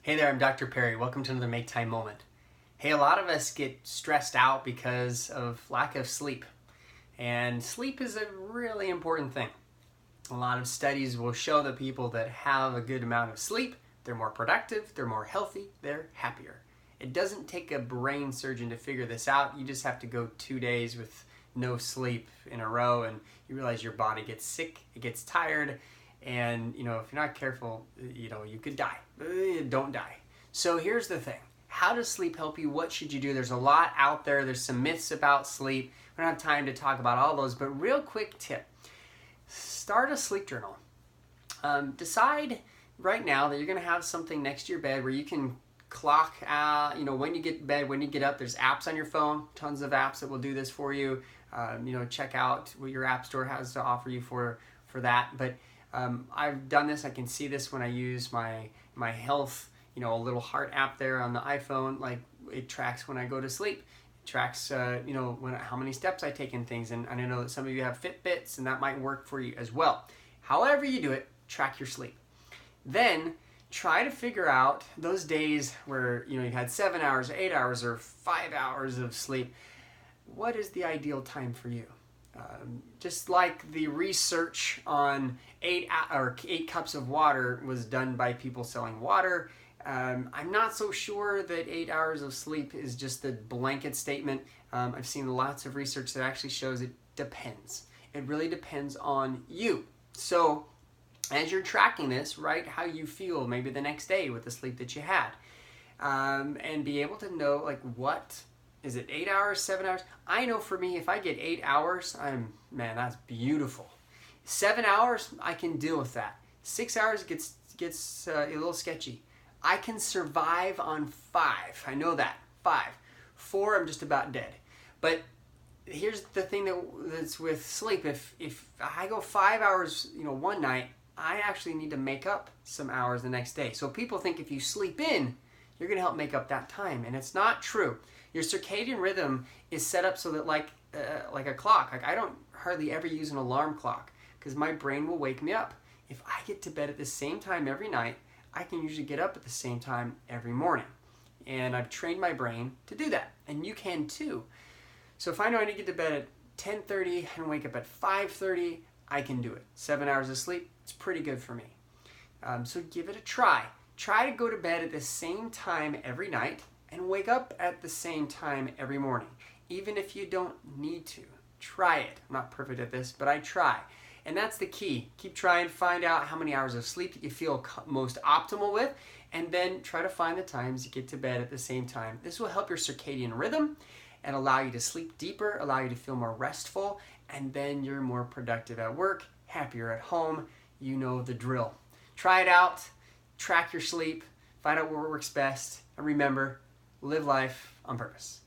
Hey there, I'm Dr. Perry. Welcome to another Make Time Moment. Hey, a lot of us get stressed out because of lack of sleep. And sleep is a really important thing. A lot of studies will show that people that have a good amount of sleep, they're more productive, they're more healthy, they're happier. It doesn't take a brain surgeon to figure this out. You just have to go 2 days with no sleep in a row and you realize your body gets sick, it gets tired, and if you're not careful, you could die. Don't die. So here's the thing. How does sleep help you? What should you do? There's a lot out there. There's some myths about sleep. We don't have time to talk about all those, but real quick tip. Start a sleep journal. Decide right now that you're going to have something next to your bed where you can clock out, when you get to bed, when you get up. There's apps on your phone, tons of apps that will do this for you. Check out what your app store has to offer you for that. But I've done this. I can see this when I use my health, a little heart app there on the iPhone. Like, it tracks when I go to sleep. It tracks, how many steps I take in things. And I know that some of you have Fitbits, and that might work for you as well. However you do it, track your sleep. Then try to figure out those days where you had 7 hours, 8 hours, or 5 hours of sleep. What is the ideal time for you? Just like the research on 8 cups of water was done by people selling water, I'm not so sure that 8 hours of sleep is just a blanket statement. I've seen lots of research that actually shows it depends. It really depends on you. So as you're tracking this, write how you feel maybe the next day with the sleep that you had, and be able to know, like, what is it, 8 hours, 7 hours? I know for me, if I get 8 hours, that's beautiful. 7 hours, I can deal with that. 6 hours gets a little sketchy. I can survive on 5. I know that. 5. 4, I'm just about dead. But here's the thing that's with sleep. If I go 5 hours, one night, I actually need to make up some hours the next day. So people think if you sleep in, you're going to help make up that time, and it's not true. Your circadian rhythm is set up so that like a clock. Like, I don't hardly ever use an alarm clock because my brain will wake me up. If I get to bed at the same time every night, I can usually get up at the same time every morning. And I've trained my brain to do that, and you can too. So if I know I need to get to bed at 10:30 and wake up at 5:30, I can do it. 7 hours of sleep, it's pretty good for me. So give it a try. Try to go to bed at the same time every night and wake up at the same time every morning, even if you don't need to. Try it. I'm not perfect at this, but I try. And that's the key. Keep trying, find out how many hours of sleep that you feel most optimal with, and then try to find the times you get to bed at the same time. This will help your circadian rhythm and allow you to sleep deeper, allow you to feel more restful, and then you're more productive at work, happier at home. You know the drill. Try it out, track your sleep, find out what works best, and remember, live life on purpose.